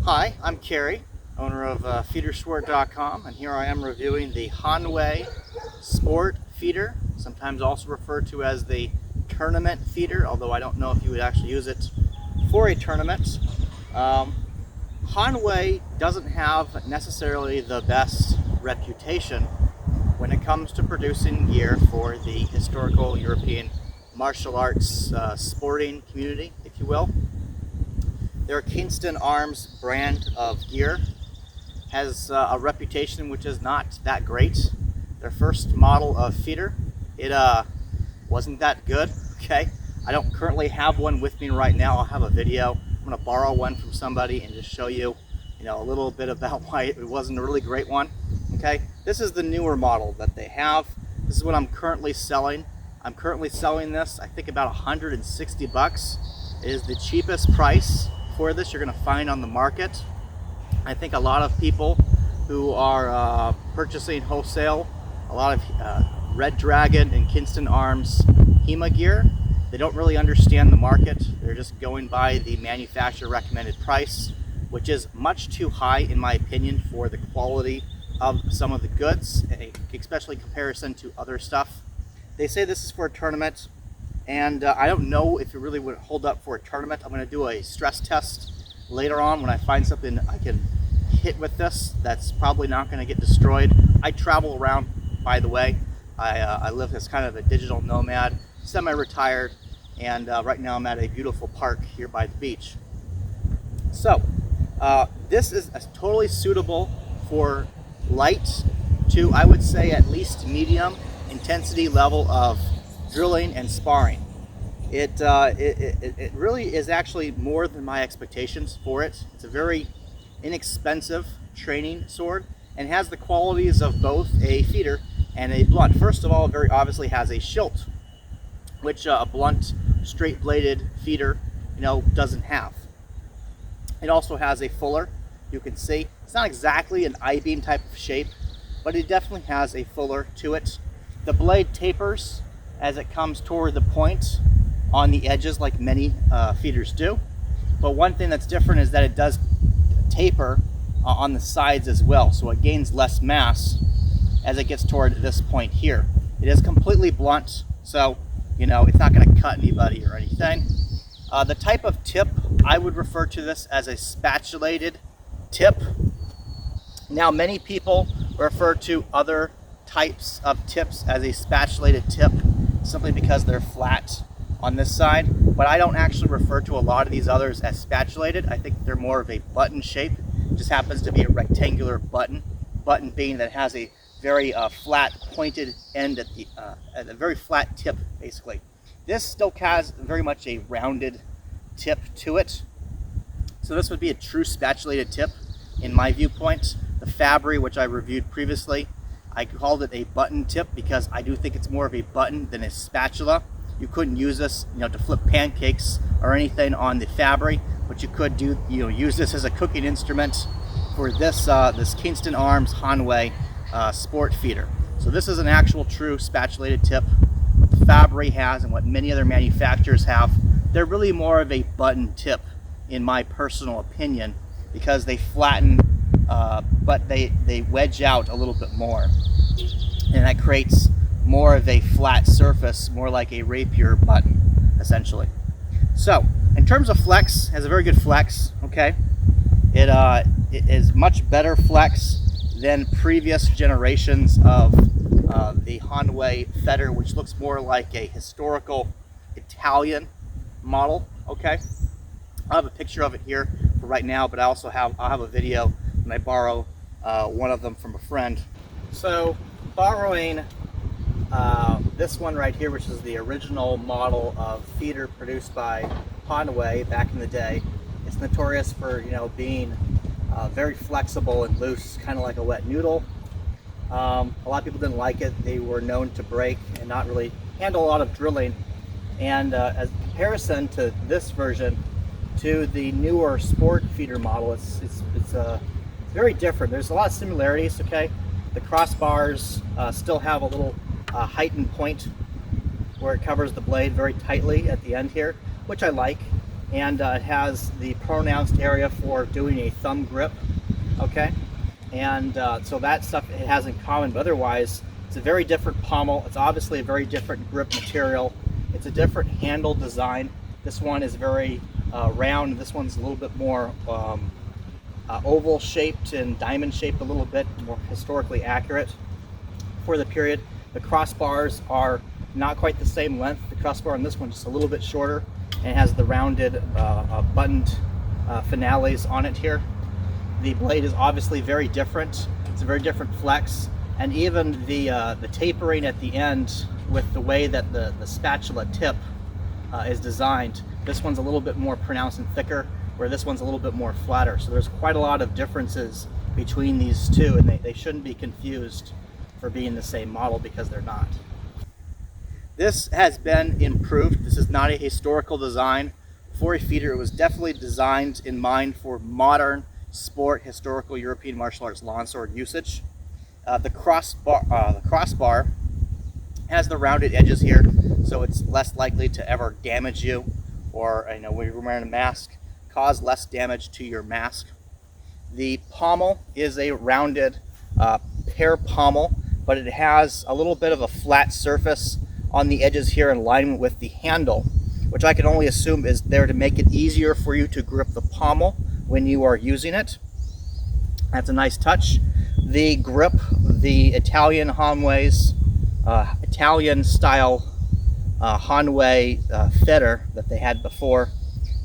Hi, I'm Kerry, owner of Federschwert.com, and here I am reviewing the Hanway Sport Feeder, sometimes also referred to as the Tournament Feeder, although I don't know if you would actually use it for a tournament. Hanway doesn't have necessarily the best reputation when it comes to producing gear for the historical European martial arts sporting community, if you will. Their Kingston Arms brand of gear has a reputation which is not that great. Their first model of feeder, it wasn't that good, okay? I don't currently have one with me right now. I'll have a video. I'm gonna borrow one from somebody and just show you, a little bit about why it wasn't a really great one, okay? This is the newer model that they have. This is what I'm currently selling. I'm currently selling this, I think about 160 bucks. It is the cheapest price for this you're going to find on the market. I think a lot of people who are purchasing wholesale, a lot of Red Dragon and Kingston Arms HEMA gear, they don't really understand the market. They're just going by the manufacturer recommended price, which is much too high in my opinion for the quality of some of the goods, especially in comparison to other stuff. They say this is for a tournament, and I don't know if it really would hold up for a tournament. I'm going to do a stress test later on when I find something I can hit with this that's probably not going to get destroyed. I travel around, by the way. I live as kind of a digital nomad, semi-retired, and right now I'm at a beautiful park here by the beach. So this is totally suitable for light to, I would say, at least medium intensity level of drilling and sparring. It really is actually more than my expectations for it. It's a very inexpensive training sword and has the qualities of both a feeder and a blunt. First of all, it very obviously has a shield, which a blunt, straight bladed feeder, doesn't have. It also has a fuller. You can see it's not exactly an I-beam type of shape, but it definitely has a fuller to it. The blade tapers as it comes toward the point on the edges, like many feeders do. But one thing that's different is that it does taper on the sides as well, so it gains less mass as it gets toward this point here. It is completely blunt, so it's not going to cut anybody or anything. The type of tip, I would refer to this as a spatulated tip. Now, many people refer to other types of tips as a spatulated tip simply because they're flat on this side, but I don't actually refer to a lot of these others as spatulated. I think they're more of a button shape. It just happens to be a rectangular button being that has a very flat pointed end at a very flat tip, basically. This still has very much a rounded tip to it, so this would be a true spatulated tip in my viewpoint. The Fabry, which I reviewed previously, I called it a button tip because I do think it's more of a button than a spatula. You couldn't use this, to flip pancakes or anything on the Fabry, but you could do, use this as a cooking instrument for this this Kingston Arms Hanway sport feeder. So this is an actual true spatulated tip. What the Fabry has and what many other manufacturers have, they're really more of a button tip in my personal opinion because they flatten, but they wedge out a little bit more, and that creates more of a flat surface, more like a rapier button, essentially. So, in terms of flex, it has a very good flex, okay? It is much better flex than previous generations of the Hanway Feder, which looks more like a historical Italian model, okay? I have a picture of it here for right now, but I'll have a video when I borrow one of them from a friend. So, borrowing this one right here, which is the original model of feeder produced by Hanway back in the day. It's notorious for being very flexible and loose, kind of like a wet noodle. A lot of people didn't like it. They were known to break and not really handle a lot of drilling. And as a comparison to this version, to the newer sport feeder model, it's very different. There's a lot of similarities, okay? The crossbars still have a little heightened point where it covers the blade very tightly at the end here, which I like. and it has the pronounced area for doing a thumb grip, okay? And so that stuff it has in common, but otherwise it's a very different pommel. It's obviously a very different grip material. It's a different handle design. This one is very round. This one's a little bit more oval shaped and diamond shaped, a little bit more historically accurate for the period. The crossbars are not quite the same length. The crossbar on this one just a little bit shorter, and it has the rounded buttoned finales on it here. The blade is obviously very different. It's a very different flex, and even the tapering at the end with the way that the spatula tip is designed. This one's a little bit more pronounced and thicker, where this one's a little bit more flatter. So there's quite a lot of differences between these two, and they shouldn't be confused for being the same model, because they're not. This has been improved. This is not a historical design for a feeder. It was definitely designed in mind for modern sport, historical European martial arts longsword usage. The crossbar has the rounded edges here, so it's less likely to ever damage you, or when you're wearing a mask, cause less damage to your mask. The pommel is a rounded pear pommel, but it has a little bit of a flat surface on the edges here in alignment with the handle, which I can only assume is there to make it easier for you to grip the pommel when you are using it. That's a nice touch. The grip, the Italian Hanway's Italian style Hanway Feder that they had before,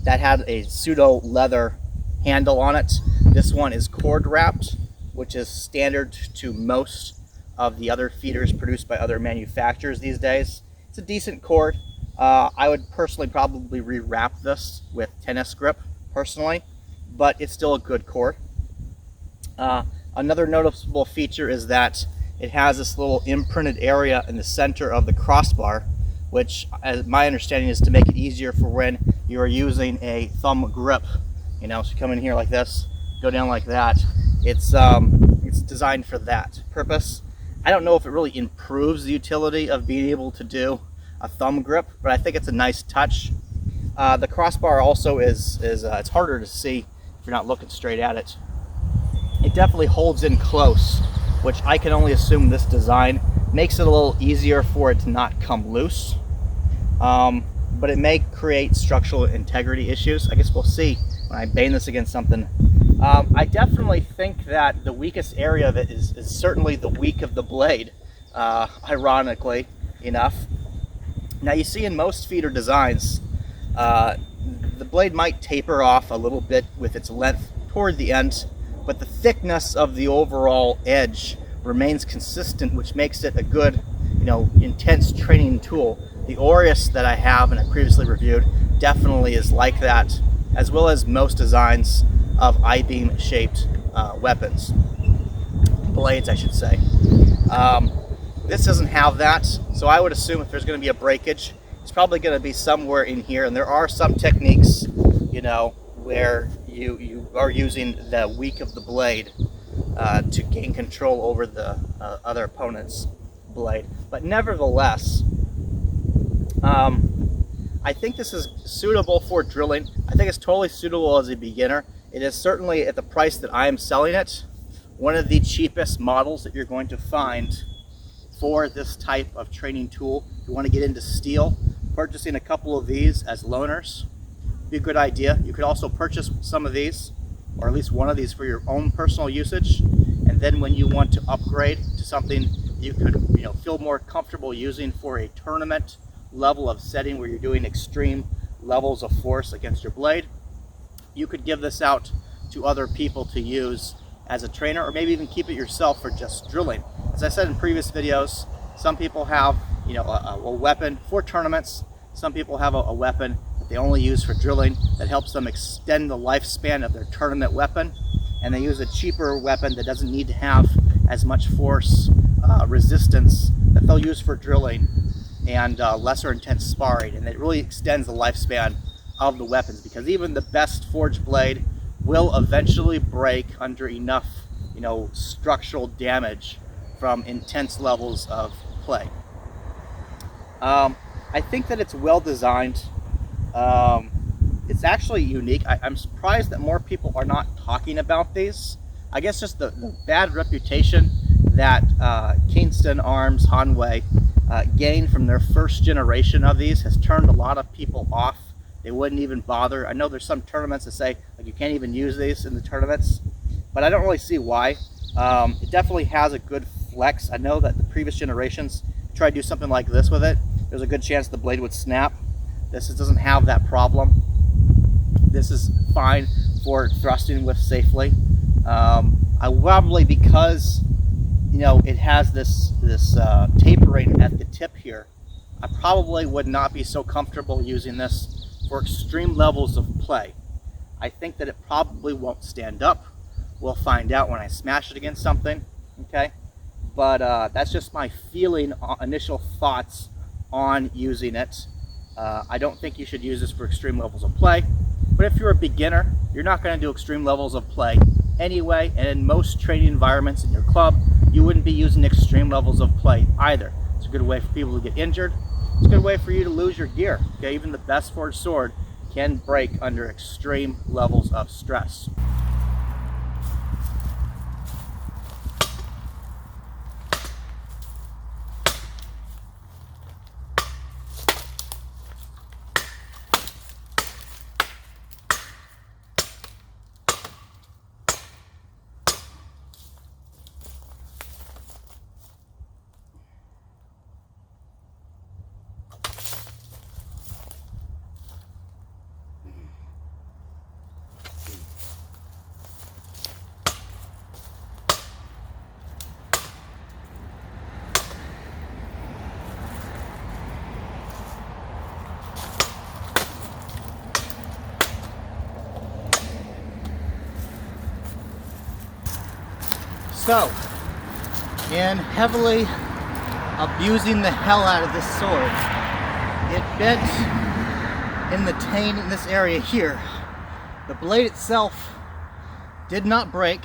that had a pseudo leather handle on it. This one is cord wrapped, which is standard to most of the other feeders produced by other manufacturers these days. It's a decent cord. I would personally probably rewrap this with tennis grip personally, but it's still a good cord. Another noticeable feature is that it has this little imprinted area in the center of the crossbar, which, as my understanding, is to make it easier for when you are using a thumb grip. So you come in here like this, go down like that. It's designed for that purpose. I don't know if it really improves the utility of being able to do a thumb grip, but I think it's a nice touch. The crossbar also is it's harder to see if you're not looking straight at it. It definitely holds in close, which I can only assume this design makes it a little easier for it to not come loose. But it may create structural integrity issues. I guess we'll see when I bang this against something. I definitely think that the weakest area of it is certainly the weak of the blade, ironically enough. Now you see in most feeder designs, the blade might taper off a little bit with its length toward the end, but the thickness of the overall edge remains consistent, which makes it a good, intense training tool. The Aureus that I have and I previously reviewed definitely is like that, as well as most designs of I-beam shaped weapons. Blades, I should say. This doesn't have that, so I would assume if there's going to be a breakage, it's probably going to be somewhere in here. And there are some techniques, where you are using the weak of the blade to gain control over the other opponent's blade. But nevertheless, I think this is suitable for drilling. I think it's totally suitable as a beginner. It is certainly, at the price that I am selling it, one of the cheapest models that you're going to find for this type of training tool. If you want to get into steel, purchasing a couple of these as loaners would be a good idea. You could also purchase some of these, or at least one of these, for your own personal usage, and then when you want to upgrade to something you could feel more comfortable using for a tournament level of setting where you're doing extreme levels of force against your blade, you could give this out to other people to use as a trainer, or maybe even keep it yourself for just drilling. As I said in previous videos, some people have a weapon for tournaments. Some people have a weapon that they only use for drilling that helps them extend the lifespan of their tournament weapon, and they use a cheaper weapon that doesn't need to have as much force resistance that they'll use for drilling and lesser intense sparring, and it really extends the lifespan of the weapons, because even the best forged blade will eventually break under enough structural damage from intense levels of play. I think that it's well designed. it's actually unique. I'm surprised that more people are not talking about these. I guess just the bad reputation that Kingston Arms Hanwei gained from their first generation of these has turned a lot of people off. They wouldn't even bother. I know there's some tournaments that say like you can't even use these in the tournaments, but I don't really see why. It definitely has a good flex. I know that the previous generations tried to do something like this with it. There's a good chance the blade would snap. This doesn't have that problem. This is fine for thrusting with safely. I probably, because you know it has this tapering at the tip here, I probably would not be so comfortable using this for extreme levels of play. I think that it probably won't stand up. We'll find out when I smash it against something, okay? But that's just my feeling, initial thoughts on using it. I don't think you should use this for extreme levels of play, but if you're a beginner, you're not going to do extreme levels of play anyway, and in most training environments in your club, you wouldn't be using extreme levels of play either. It's a good way for people to get injured. It's a good way for you to lose your gear. Okay, even the best forged sword can break under extreme levels of stress. So, in heavily abusing the hell out of this sword, it bent in the tane in this area here. The blade itself did not break,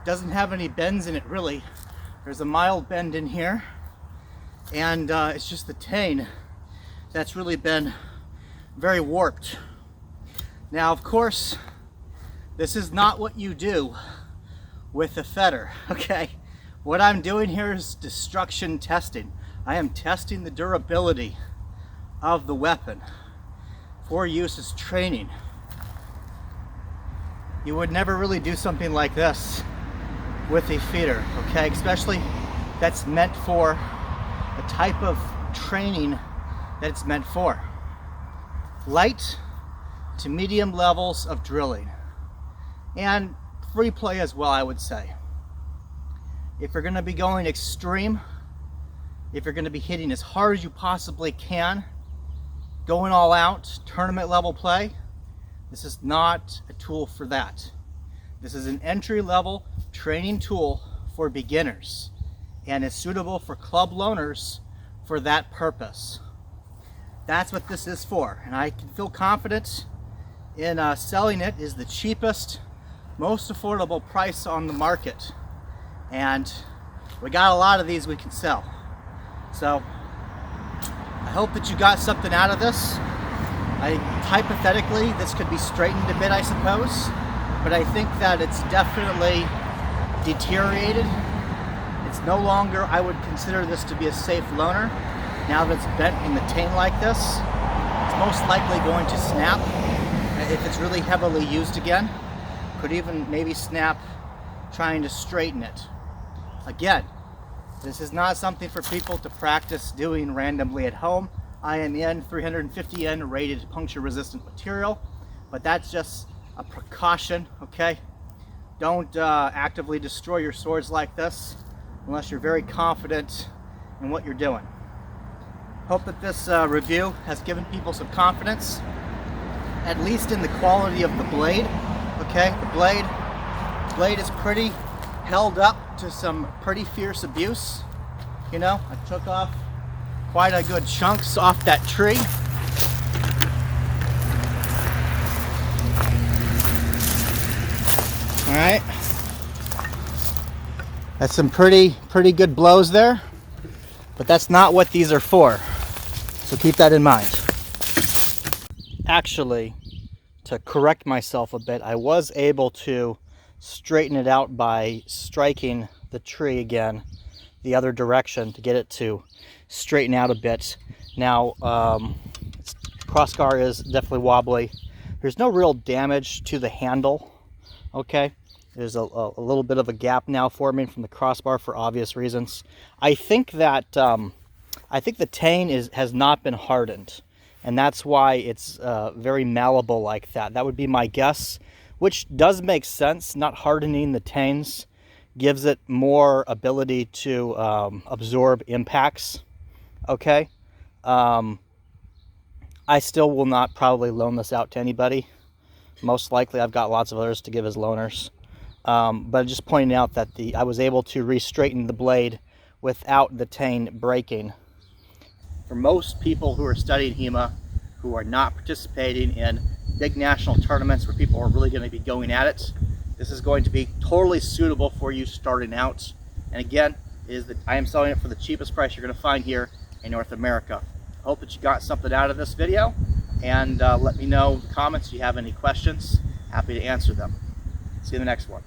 doesn't have any bends in it really. There's a mild bend in here, and it's just the tane that's really been very warped. Now, of course, this is not what you do with the Feder, okay? What I'm doing here is destruction testing. I am testing the durability of the weapon for use as training. You would never really do something like this with a feeder, okay? Especially that's meant for the type of training that it's meant for. Light to medium levels of drilling. And free play as well, I would say. If you're going to be going extreme, if you're going to be hitting as hard as you possibly can, going all out, tournament level play, this is not a tool for that. This is an entry level training tool for beginners and is suitable for club loaners for that purpose. That's what this is for, and I can feel confident in selling it. Is the cheapest, most affordable price on the market, and we got a lot of these we can sell. So I hope that you got something out of this. Hypothetically, this could be straightened a bit, I suppose, but I think that it's definitely deteriorated. It's no longer, I would consider this to be a safe loaner. Now that it's bent in the tane like this, it's most likely going to snap if it's really heavily used again. Could even maybe snap trying to straighten it. Again, this is not something for people to practice doing randomly at home. I am in 350 yen rated puncture resistant material, but that's just a precaution, okay? Don't actively destroy your swords like this unless you're very confident in what you're doing. Hope that this review has given people some confidence, at least in the quality of the blade. Okay, the blade is pretty held up to some pretty fierce abuse. You know, I took off quite a good chunks off that tree. All right, that's some pretty good blows there, but that's not what these are for. So keep that in mind. Actually, to correct myself a bit. I was able to straighten it out by striking the tree again the other direction to get it to straighten out a bit. Now, crossbar is definitely wobbly. There's no real damage to the handle, okay? There's a little bit of a gap now forming from the crossbar for obvious reasons. I think that the tane has not been hardened, and that's why it's very malleable like that. That would be my guess, which does make sense. Not hardening the tanes gives it more ability to absorb impacts, okay? I still will not probably loan this out to anybody. Most likely I've got lots of others to give as loaners. But just pointing out that I was able to re-straighten the blade without the tane breaking. For most people who are studying HEMA, who are not participating in big national tournaments where people are really going to be going at it, this is going to be totally suitable for you starting out. And again, I am selling it for the cheapest price you're going to find here in North America. I hope that you got something out of this video, and let me know in the comments if you have any questions. Happy to answer them. See you in the next one.